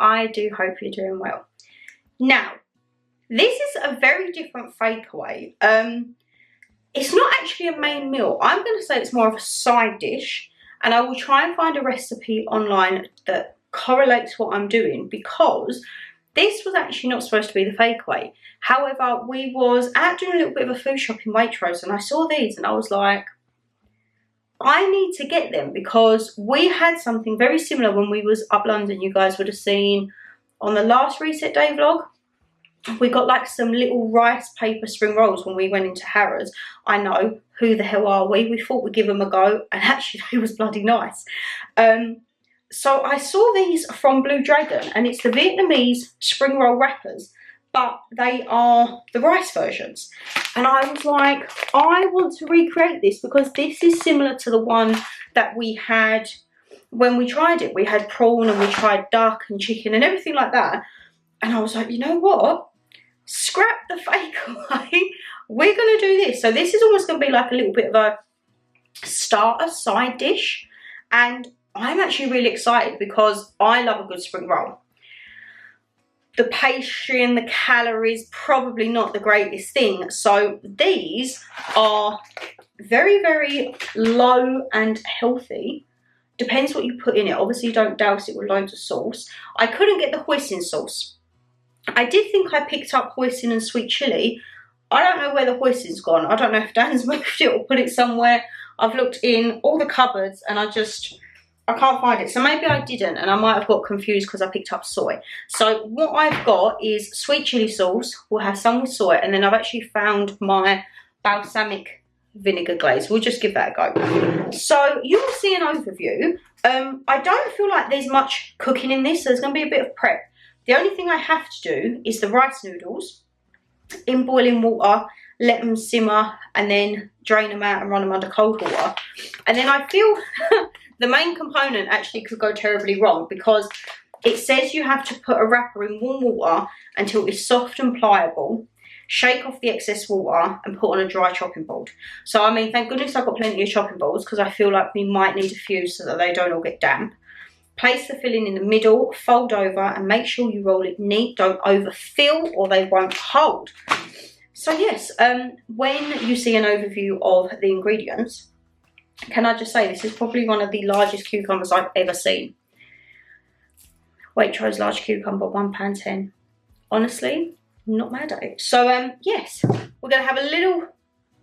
I do hope you're doing well. Now, this is a very different fakeaway. It's not actually a main meal. I'm going to say it's more of a side dish, and I will try and find a recipe online that correlates what I'm doing, because this was actually not supposed to be the fakeaway. However, we was out doing a little bit of a food shop in Waitrose, and I saw these and I was like, I need to get them, because we had something very similar when we was up London. You guys would have seen on the last Reset Day vlog. We got like some little rice paper spring rolls when we went into Harrods. I know, who the hell are we? We thought we'd give them a go, and actually it was bloody nice. So I saw these from Blue Dragon, and it's the Vietnamese spring roll wrappers, but they are the rice versions. And I was like, I want to recreate this, because this is similar to the one that we had when we tried it. We had prawn and we tried duck and chicken and everything like that. And I was like, you know what? Scrap the fakeaway. We're going to do this. So this is almost going to be like a little bit of a starter side dish. And I'm actually really excited, because I love a good spring roll. The pastry and the calories, probably not the greatest thing. So these are very, very low and healthy. Depends what you put in it. Obviously, you don't douse it with loads of sauce. I couldn't get the hoisin sauce. I did think I picked up hoisin and sweet chilli. I don't know where the hoisin's gone. I don't know if Dan's moved it or put it somewhere. I've looked in all the cupboards and I can't find it. So maybe I didn't, and I might have got confused because I picked up soy. So what I've got is sweet chilli sauce. We'll have some with soy, and then I've actually found my balsamic vinegar glaze. We'll just give that a go. So you'll see an overview. I don't feel like there's much cooking in this, so there's going to be a bit of prep. The only thing I have to do is the rice noodles in boiling water, let them simmer, and then drain them out and run them under cold water. And then I feel the main component actually could go terribly wrong, because it says you have to put a wrapper in warm water until it's soft and pliable, shake off the excess water and put on a dry chopping board. So I mean, thank goodness I've got plenty of chopping boards, because I feel like we might need a few so that they don't all get damp. Place the filling in the middle, fold over, and make sure you roll it neat. Don't overfill or they won't hold. So yes, when you see an overview of the ingredients, can I just say this is probably one of the largest cucumbers I've ever seen. Waitrose large cucumber, £1.10. Honestly, not mad at it. So yes, we're going to have a little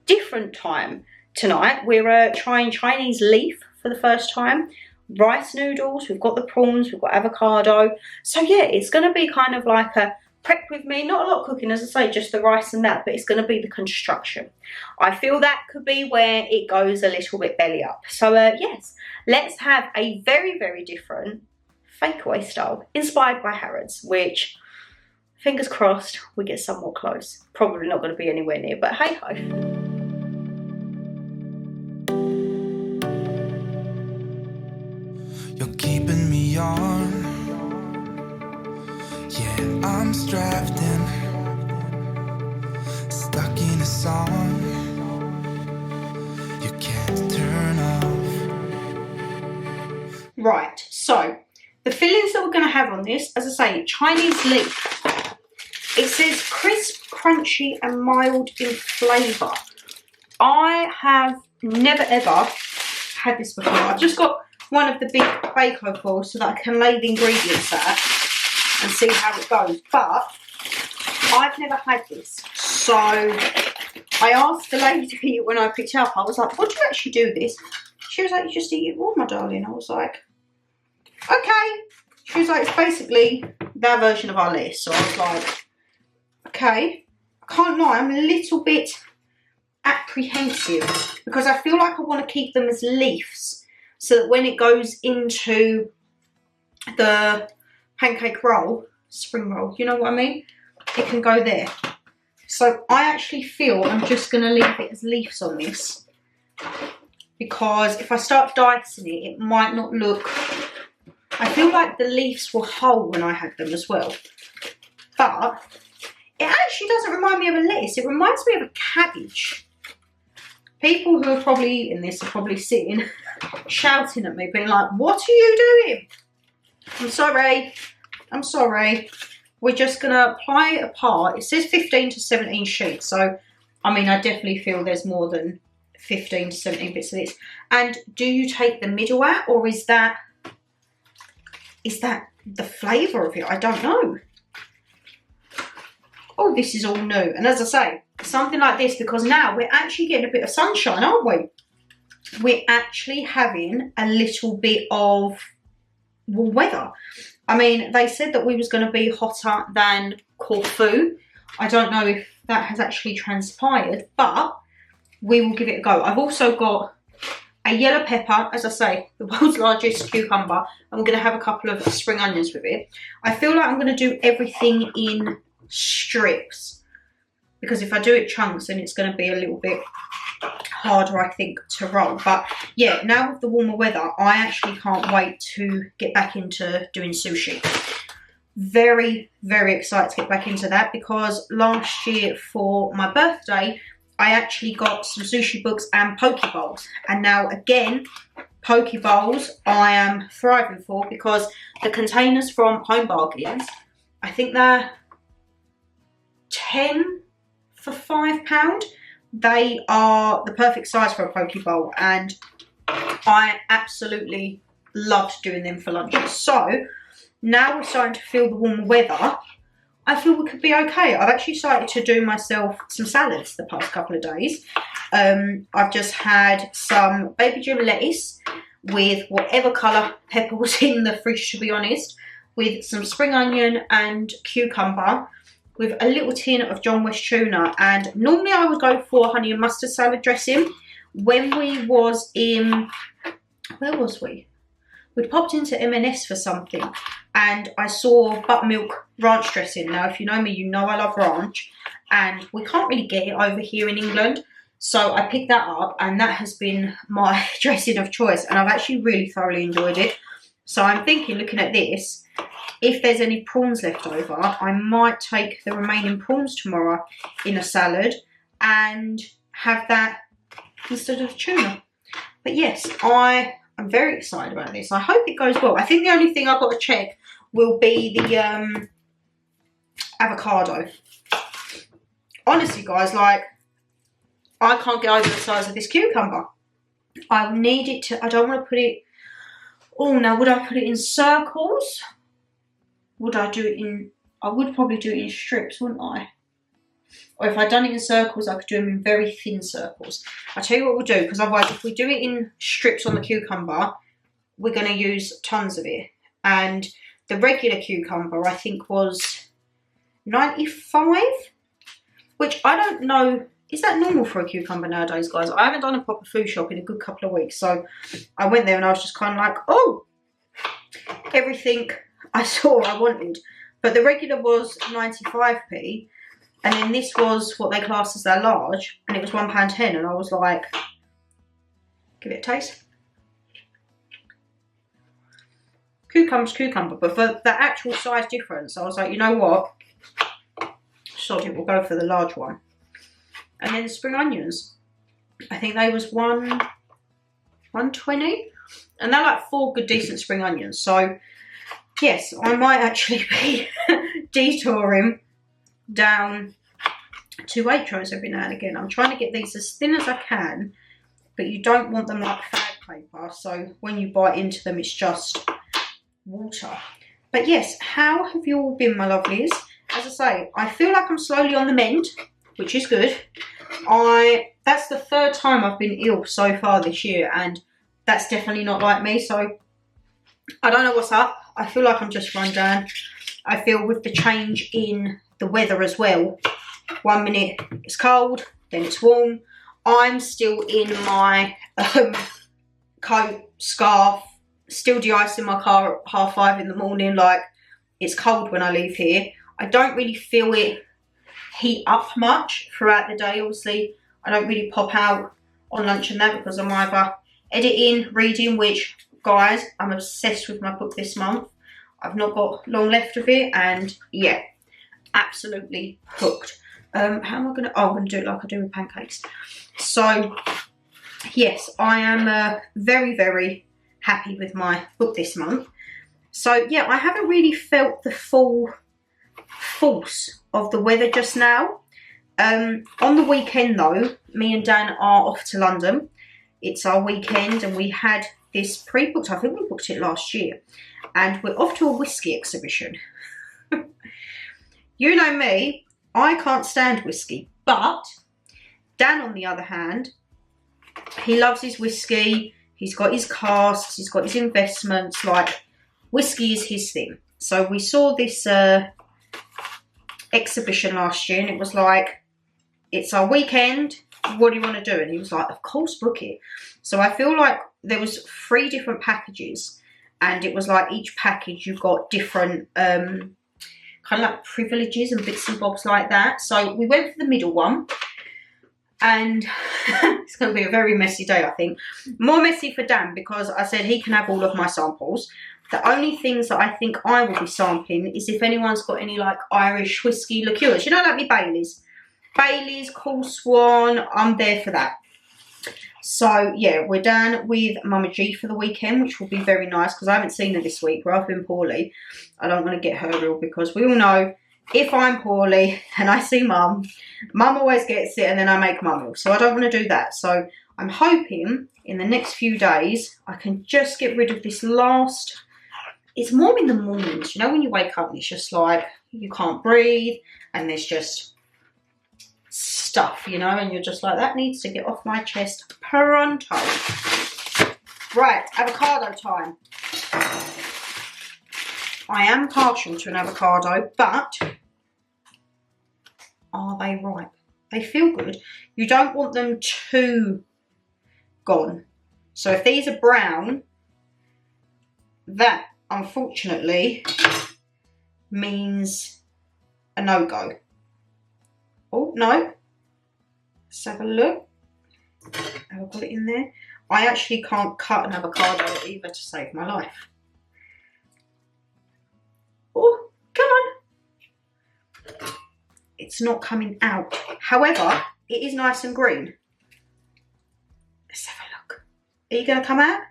different time tonight. We're trying Chinese leaf for the first time. Rice noodles, we've got the prawns, we've got avocado. So yeah, it's going to be kind of like a prep with me. Not a lot of cooking, as I say, just the rice and that, but it's going to be the construction. I feel that could be where it goes a little bit belly up. So yes, let's have a very, very different fakeaway style inspired by Harrods, which fingers crossed we get somewhat close. Probably not going to be anywhere near, but hey ho. You're keeping me on. Yeah, I'm strapped in, stuck in a song you can't turn off. Right, so the fillings that we're going to have on this, as I say, Chinese leaf. It says crisp, crunchy and mild in flavour. I have never ever had this before. I've just got one of the big Avocado balls so that I can lay the ingredients at and see how it goes. But I've never had this. So I asked the lady when I picked it up, I was like, what do you actually do with this? She was like, you just eat it raw, my darling. I was like, okay. She was like, it's basically their version of our list. So I was like, okay. I can't lie, I'm a little bit apprehensive because I feel like I want to keep them as leaves, so that when it goes into the pancake roll, spring roll, you know what I mean? It can go there. So I actually feel I'm just going to leave it as leaves on this, because if I start dicing it, it might not look... I feel like the leaves were whole when I had them as well. But it actually doesn't remind me of a lettuce. It reminds me of a cabbage. People who are probably eating this are probably sitting shouting at me, being like, what are you doing? I'm sorry. I'm sorry. We're just going to apply it apart. It says 15 to 17 sheets. So, I mean, I definitely feel there's more than 15 to 17 bits of this. And do you take the middle out, or is that the flavour of it? I don't know. Oh, this is all new. And as I say, something like this, because now we're actually getting a bit of sunshine, aren't we? We're actually having a little bit of weather. I mean, they said that we was going to be hotter than Corfu. I don't know if that has actually transpired, but we will give it a go. I've also got a yellow pepper, as I say, the world's largest cucumber, and we're going to have a couple of spring onions with it. I feel like I'm going to do everything in strips, because if I do it chunks, then it's going to be a little bit harder, I think, to roll. But yeah, now with the warmer weather, I actually can't wait to get back into doing sushi. Very, very excited to get back into that, because last year for my birthday, I actually got some sushi books and poke bowls. And now again, poke bowls I am thriving for, because the containers from Home Bargains, I think they're 10 for £5. They are the perfect size for a poke bowl, and I absolutely loved doing them for lunches. So now we're starting to feel the warmer weather, I feel we could be okay. I've actually started to do myself some salads the past couple of days. I've just had some baby gem lettuce with whatever colour pepper was in the fridge, to be honest, with some spring onion and cucumber, with a little tin of John West tuna. And normally I would go for honey and mustard salad dressing. When we was in, where was we? We'd popped into M&S for something, and I saw buttermilk ranch dressing. Now, if you know me, you know I love ranch, and we can't really get it over here in England. So I picked that up, and that has been my dressing of choice, and I've actually really thoroughly enjoyed it. So I'm thinking, looking at this, if there's any prawns left over, I might take the remaining prawns tomorrow in a salad and have that instead of tuna. But yes, I'm very excited about this. I hope it goes well. I think the only thing I've got to check will be the avocado. Honestly, guys, like, I can't get over the size of this cucumber. I need it to, I don't want to put it, oh, now would I put it in circles? Would I do it in, I would probably do it in strips, wouldn't I? Or if I'd done it in circles, I could do them in very thin circles. I'll tell you what we'll do, because otherwise if we do it in strips on the cucumber, we're going to use tons of it. And the regular cucumber, I think, was 95, which I don't know, is that normal for a cucumber nowadays, guys? I haven't done a proper food shop in a good couple of weeks, so I went there and I was just kind of like, oh, everything I saw I wanted. But the regular was 95p. And then this was what they class as their large, and it was £1.10, and I was like, give it a taste. Cucumber's cucumber, but for the actual size difference, I was like, you know what? Sod it, we'll go for the large one. And then the spring onions, I think they was 120, and they're like 4 good decent spring onions. So yes, I might actually be detouring down to Waitrose every now and again. I'm trying to get these as thin as I can, but you don't want them like fag paper, so when you bite into them it's just water. But yes, how have you all been, my lovelies? As I say, I feel like I'm slowly on the mend, which is good. That's the 3rd time I've been ill so far this year, and that's definitely not like me, so I don't know what's up. I feel like I'm just run down. I feel with the change in the weather as well, 1 minute it's cold, then it's warm. I'm still in my coat, scarf, still de-icing my car at 5:30 in the morning. Like, it's cold when I leave here. I don't really feel it heat up much throughout the day. Obviously, I don't really pop out on lunch and that, because I'm either editing, reading, which, guys, I'm obsessed with my book this month. I've not got long left of it, and yeah, absolutely hooked. How am I going to, oh, I'm going to do it like I do with pancakes. So yes, I am very, very happy with my book this month. So yeah, I haven't really felt the full force of the weather just now. On the weekend though, me and Dan are off to London. It's our weekend and we had this pre-booked. I think we booked it last year. And we're off to a whiskey exhibition. You know me, I can't stand whiskey. But Dan, on the other hand, he loves his whiskey. He's got his casks. He's got his investments. Like, whiskey is his thing. So we saw this exhibition last year and it was like, it's our weekend. What do you want to do? And he was like, of course, book it. So I feel like there was 3 different packages. And it was like each package you got different kind of like privileges and bits and bobs like that. So we went for the middle one. And it's going to be a very messy day, I think. More messy for Dan because I said he can have all of my samples. The only things that I think I will be sampling is if anyone's got any like Irish whiskey liqueurs. You know, like me Baileys. Baileys, Cool Swan, I'm there for that. So yeah, we're down with Mama G for the weekend, which will be very nice because I haven't seen her this week. I've been poorly. I don't want to get her ill because we all know if I'm poorly and I see Mum always gets it and then I make Mum ill. So I don't want to do that. So I'm hoping in the next few days I can just get rid of this last. It's more in the mornings, you know, when you wake up and it's just like you can't breathe and there's just stuff, you know, and you're just like, that needs to get off my chest pronto. Right, avocado time. I am partial to an avocado, but are they ripe? They feel good. You don't want them too gone. So if these are brown, that unfortunately means a no-go. Oh, no. Let's have a look. Have I got it in there? I actually can't cut an avocado either to save my life. Oh, come on. It's not coming out. However, it is nice and green. Let's have a look. Are you going to come out?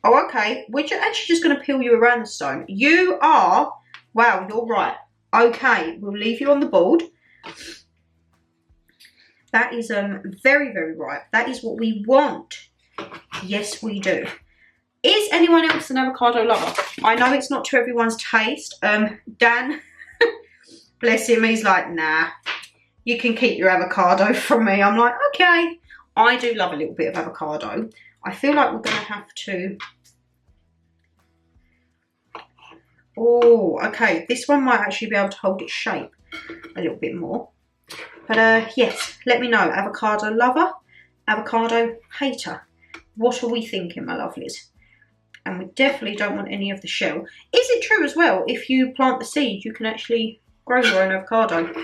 Oh, okay. We're actually just going to peel you around the stone. You are... Wow, you're right. Okay, we'll leave you on the board. That is very, very ripe. That is what we want. Yes, we do. Is anyone else an avocado lover? I know it's not to everyone's taste. Dan, bless him, he's like, nah, you can keep your avocado from me. I'm like, okay. I do love a little bit of avocado. I feel like we're going to have to... Oh, okay. This one might actually be able to hold its shape a little bit more. But yes, let me know. Avocado lover, avocado hater. What are we thinking, my lovelies? And we definitely don't want any of the shell. Is it true as well, if you plant the seed, you can actually grow your own avocado?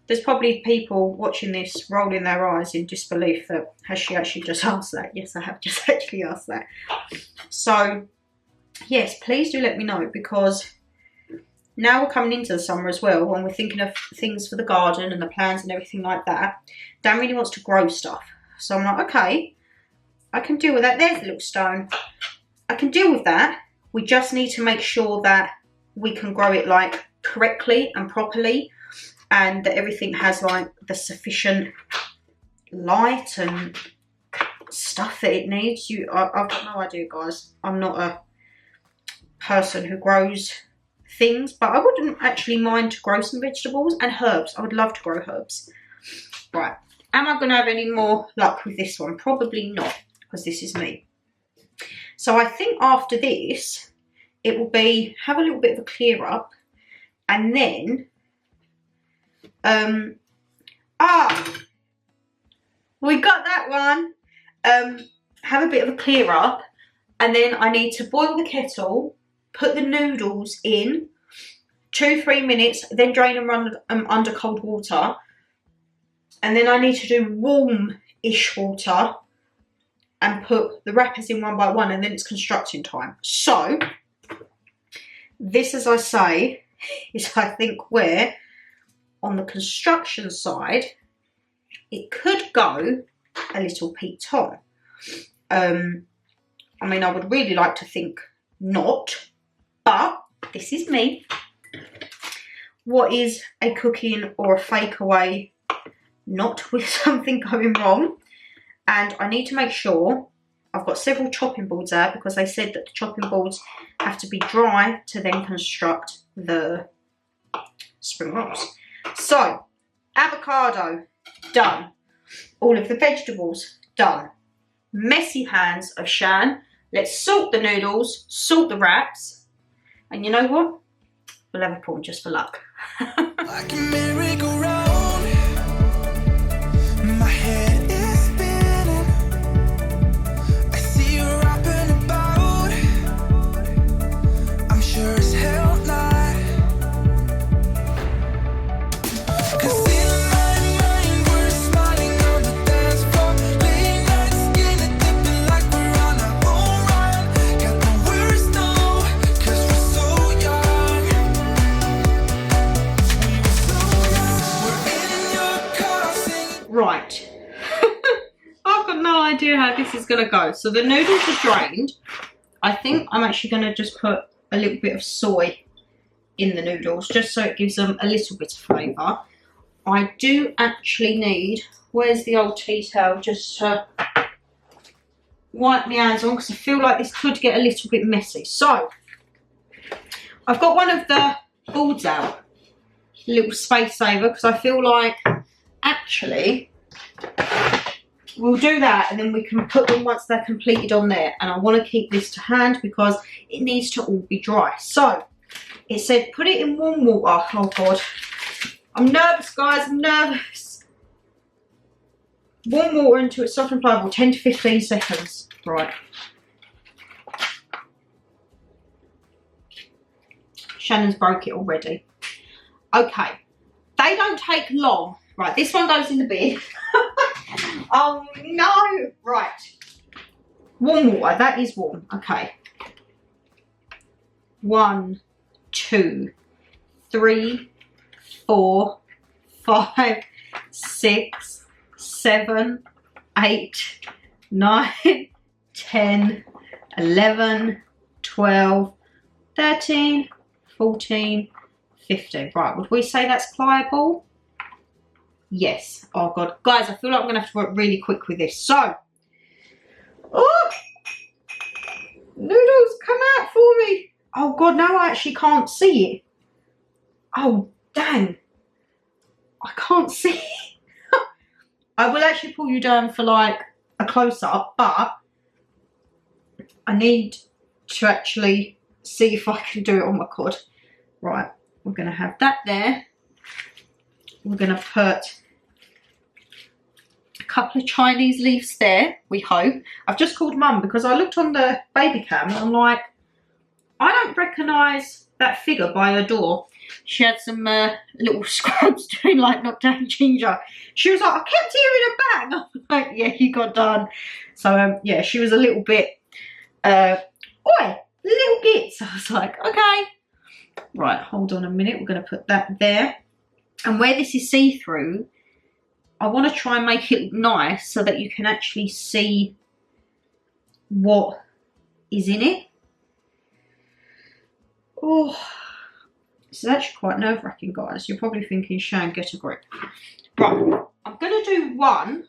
There's probably people watching this rolling their eyes in disbelief that, has she actually just asked that? Yes, I have just actually asked that. So, yes, please do let me know, because now we're coming into the summer as well, and we're thinking of things for the garden and the plants and everything like that. Dan really wants to grow stuff. So I'm like, okay, I can deal with that. There's a little stone. I can deal with that. We just need to make sure that we can grow it like correctly and properly, and that everything has like the sufficient light and stuff that it needs. I've got no idea, guys. I'm not a person who grows things, but I wouldn't actually mind to grow some vegetables and herbs. I would love to grow herbs. Right, am I going to have any more luck with this one? Probably not, because this is me. So I think after this, it will be, have a little bit of a clear up, and then, we got that one. Have a bit of a clear up, and then I need to boil the kettle, put the noodles in, 2-3 minutes, then drain them under cold water, and then I need to do warm-ish water and put the wrappers in one by one, and then it's constructing time. So, this, as I say, is I think where, on the construction side, it could go a little peaked on. I mean, I would really like to think not, But this is me. What is a cooking or a fake away not with something going wrong? And I need to make sure I've got several chopping boards there because they said that the chopping boards have to be dry to then construct the spring rolls. So, avocado, done. All of the vegetables, done. Messy hands of Shan. Let's salt the noodles, salt the wraps, and you know what? We'll have a prawn just for luck. Like a merry-go-round, my head is spinning. I see you rapping about, I'm sure as hell not. 'Cause in my mind we're smiling on the dance floor, late nights getting dipping like we're on our own run. Got no words, no, 'cause we're so young. We're in your car singing. Right. I've got no idea how this is going to go. So the noodles are drained. I think I'm actually going to just put a little bit of soy in the noodles just so it gives them a little bit of flavour. I do actually need, where's the old tea towel, just to wipe my hands on because I feel like this could get a little bit messy. So I've got one of the boards out, a little space saver, because I feel like actually we'll do that and then we can put them once they're completed on there. And I want to keep this to hand because it needs to all be dry. So it said put it in warm water. Oh God, I'm nervous guys, I'm nervous. Warm water until it's soft and pliable, 10 to 15 seconds. Right. Shannon's broke it already. Okay, they don't take long. Right, this one goes in the bin. Oh no! Right. Warm water, that is warm. Okay. 1, 2, 3, 4, 5, 6, 7, 8, 9, 10, 11, 12, 13, 14, 15. Right, would we say that's pliable? Yes. Oh God. Guys, I feel like I'm going to have to work really quick with this. So, oh, noodles, come out for me. Oh God, now I actually can't see it. Oh, dang. I can't see it. I will actually pull you down for like a close-up, but I need to actually see if I can do it on my cod. Right, we're going to have that there. We're going to put a couple of Chinese leaves there, we hope. I've just called Mum because I looked on the baby cam and I'm like, I don't recognise that figure by her door. She had some little scrubs doing like knockdown ginger. She was like, I kept hearing a bang. I was like, yeah, you got done. So yeah, she was a little bit, oi, little gits. I was like, okay. Right, hold on a minute. We're going to put that there. And where this is see-through, I want to try and make it nice so that you can actually see what is in it. Oh, this is actually quite nerve-wracking, guys. You're probably thinking, Shan, get a grip. Right, I'm going to do one.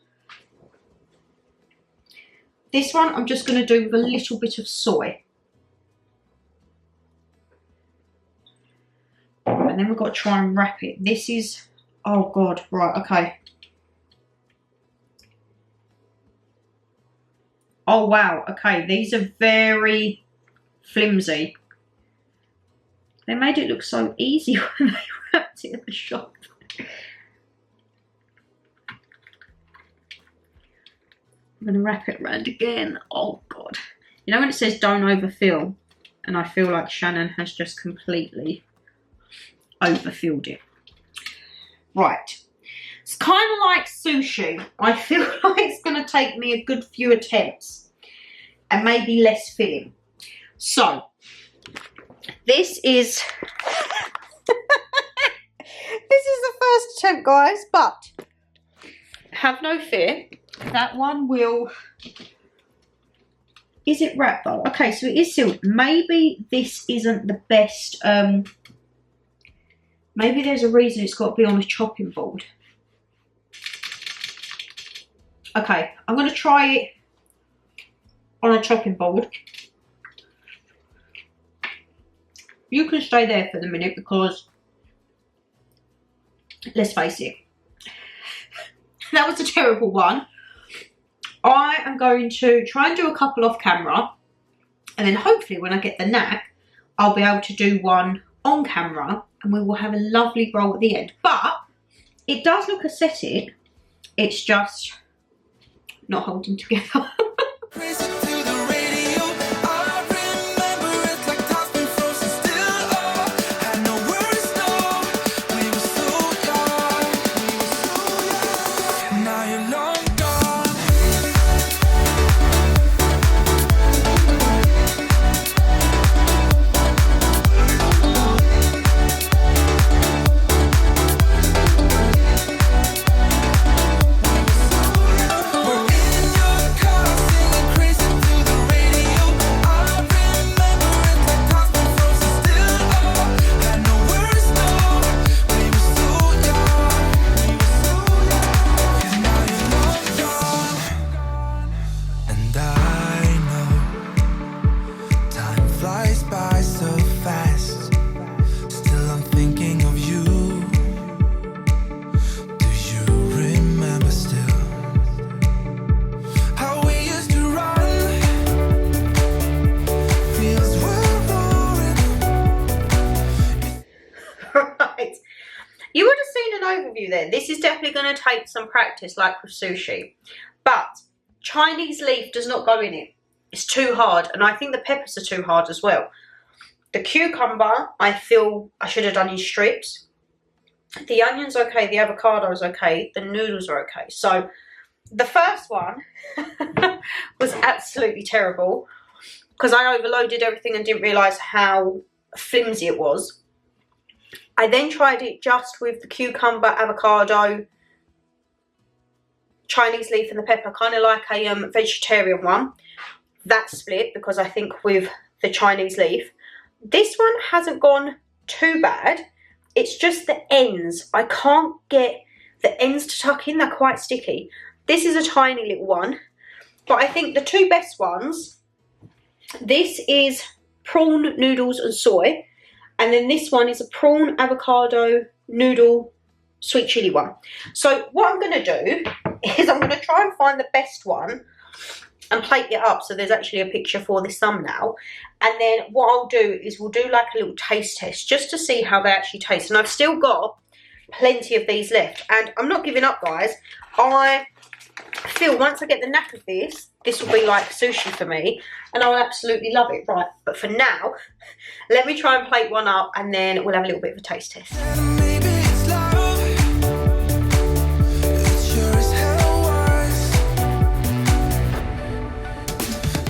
This one I'm just going to do with a little bit of soy. And then we've got to try and wrap it. This is, oh God, right, okay. Oh wow, okay, these are very flimsy. They made it look so easy when they wrapped it at the shop. I'm going to wrap it around again. Oh God. You know when it says don't overfill? And I feel like Shannon has just completely overfilled it. Right. It's kind of like sushi. I feel like it's going to take me a good few attempts and maybe less filling. So, this is this is the first attempt, guys, but have no fear. That one will Is it wrapped though? Okay, so it is sealed. Maybe this isn't the best. Maybe there's a reason it's got to be on a chopping board. Okay, I'm going to try it on a chopping board. You can stay there for the minute because, let's face it, that was a terrible one. I am going to try and do a couple off camera, and then hopefully when I get the knack, I'll be able to do one on camera and we will have a lovely roll at the end. But it does look aesthetic, it's just not holding together. Crazy to the radio, I remember it like time's been frozen still. Oh, had no worries, no. We were so young, now you're long gone. We're in your car singing crazy to the radio. I remember it like time's been frozen still. Oh, had no worries, no. We were so young, now you're long gone. And I know time flies by so fast. Still I'm thinking of you. Do you remember still how we used to run? Fields were roaring. Right, you would have seen an overview there. This is definitely going to take some practice like with sushi, but Chinese leaf does not go in it. It's too hard, and I think the peppers are too hard as well. The cucumber, I feel I should have done in strips. The onion's okay, the avocado is okay, the noodles are okay. So the first one was absolutely terrible because I overloaded everything and didn't realise how flimsy it was. I then tried it just with the cucumber, avocado, Chinese leaf and the pepper, kind of like a vegetarian one. That split because I think with the Chinese leaf. This one hasn't gone too bad. It's just the ends. I can't get the ends to tuck in. They're quite sticky. This is a tiny little one. But I think the two best ones, this is prawn, noodles and soy. And then this one is a prawn, avocado, noodle, sweet chili one. So what I'm going to do is I'm going to try and find the best one and plate it up so there's actually a picture for this thumbnail. And then what I'll do is we'll do like a little taste test just to see how they actually taste. And I've still got plenty of these left. And I'm not giving up, guys. I feel once I get the knack of this, this will be like sushi for me. And I'll absolutely love it. Right, but for now, let me try and plate one up and then we'll have a little bit of a taste test. Maybe it's love. It sure as hell was.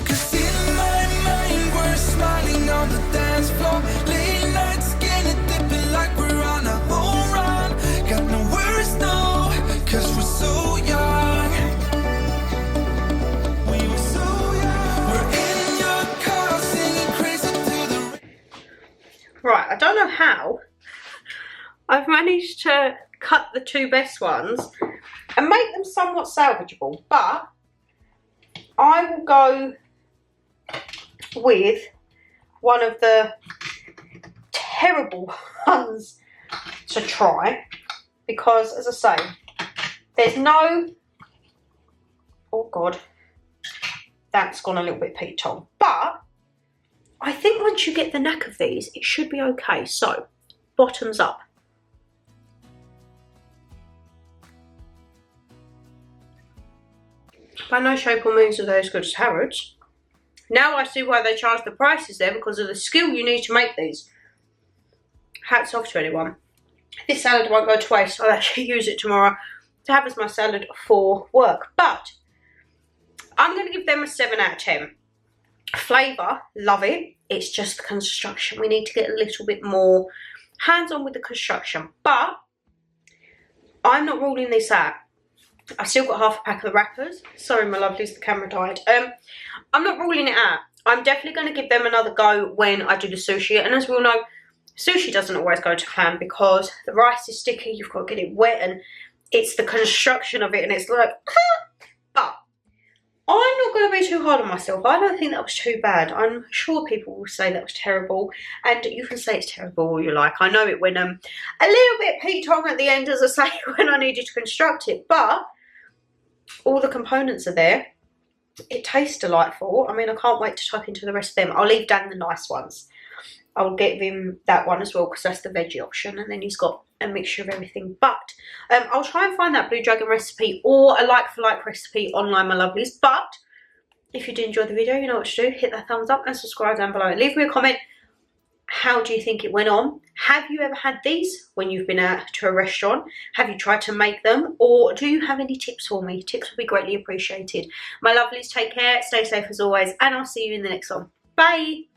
'Cause in my mind we're smiling on the dance floor. Late night skinny dipping like we're on a home run. Got no worries, no. 'Cause we're so young. We were so young. We're in your car singing crazy to the. Right, I don't know how I've managed to cut the two best ones and make them somewhat salvageable, but I will go with one of the terrible ones to try because, as I say, there's no, oh god, that's gone a little bit peaked on, but I think once you get the knack of these, it should be okay. So, bottoms up. By no shape or means are they as good as Harrods. Now I see why they charge the prices there, because of the skill you need to make these. Hats off to anyone. This salad won't go to waste. I'll actually use it tomorrow to have as my salad for work. But I'm going to give them a 7 out of 10. Flavour, love it. It's just the construction. We need to get a little bit more hands-on with the construction. But I'm not ruling this out. I've still got half a pack of the wrappers. Sorry, my lovelies, the camera died. I'm not ruling it out. I'm definitely going to give them another go when I do the sushi. And as we all know, sushi doesn't always go to plan because the rice is sticky. You've got to get it wet, and it's the construction of it, and it's like, but I'm not going to be too hard on myself. I don't think that was too bad. I'm sure people will say that was terrible, and you can say it's terrible all you like. I know it went a little bit Pete-tong at the end, as I say, when I needed to construct it, but all the components are there. It tastes delightful. I mean, I can't wait to tuck into the rest of them. I'll leave Dan the nice ones. I'll give him that one as well because that's the veggie option, and then he's got a mixture of everything. But I'll try and find that Blue Dragon recipe or a like-for-like recipe online, my lovelies. But if you did enjoy the video, you know what to do. Hit that thumbs up and subscribe down below. Leave me a comment. How do you think it went on? Have you ever had these when you've been out to a restaurant? Have you tried to make them? Or do you have any tips for me? Tips would be greatly appreciated. My lovelies, take care, stay safe as always, and I'll see you in the next one. Bye!